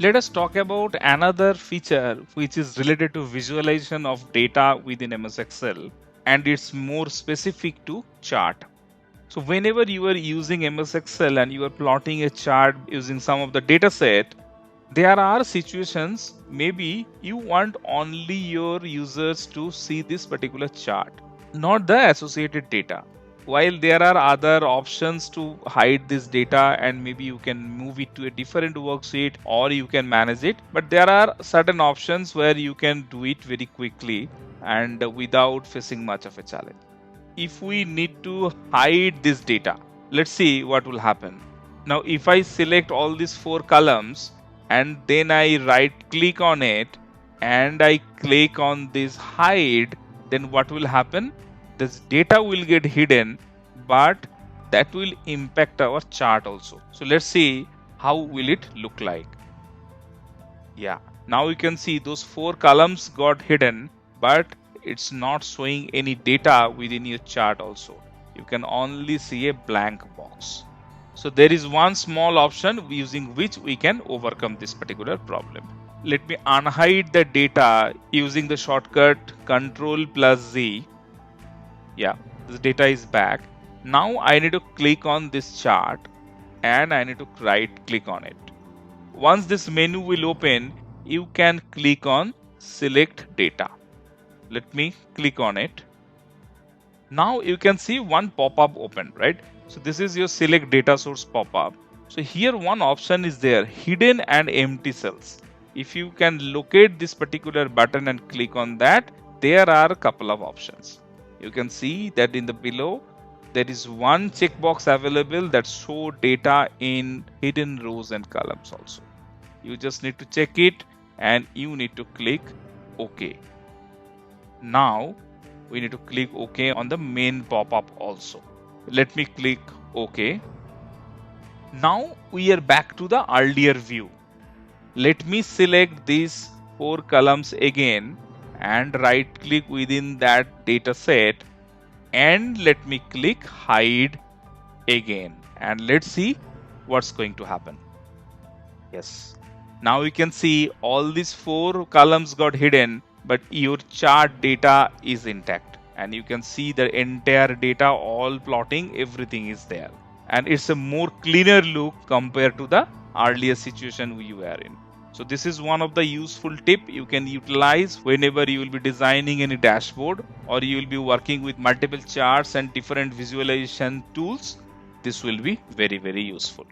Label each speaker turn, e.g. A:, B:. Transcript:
A: Let us talk about another feature which is related to visualization of data within MS Excel, and it's more specific to chart. So whenever you are using MS Excel and you are plotting a chart using some of the data set, there are situations maybe you want only your users to see this particular chart, not the associated data. While there are other options to hide this data and maybe you can move it to a different worksheet or you can manage it, but there are certain options where you can do it very quickly and without facing much of a challenge. If we need to hide this data, let's see what will happen. Now, if I select all these four columns and then I right click on it and I click on this hide, then what will happen? This data will get hidden, but that will impact our chart also. So let's see how will it look like. Yeah, now you can see those four columns got hidden, but it's not showing any data within your chart also. You can only see a blank box. So there is one small option using which we can overcome this particular problem. Let me unhide the data using the shortcut Ctrl+Z. Yeah, this data is back. Now I need to click on this chart and I need to right click on it. Once this menu will open, you can click on select data. Let me click on it. Now you can see one pop-up open, right? So this is your select data source pop-up. So here one option is there, hidden and empty cells. If you can locate this particular button and click on that, there are a couple of options. You can see that in the below, there is one checkbox available that show data in hidden rows and columns also. You just need to check it and you need to click OK. Now we need to click OK on the main pop-up also. Let me click OK. Now we are back to the earlier view. Let me select these four columns again and right click within that data set and let me click hide again and let's see what's going to happen. Yes. Now you can see all these four columns got hidden, but your chart data is intact. And you can see the entire data, all plotting, everything is there. And it's a more cleaner look compared to the earlier situation we were in. So this is one of the useful tip you can utilize whenever you will be designing any dashboard or you will be working with multiple charts and different visualization tools. This will be very, very useful.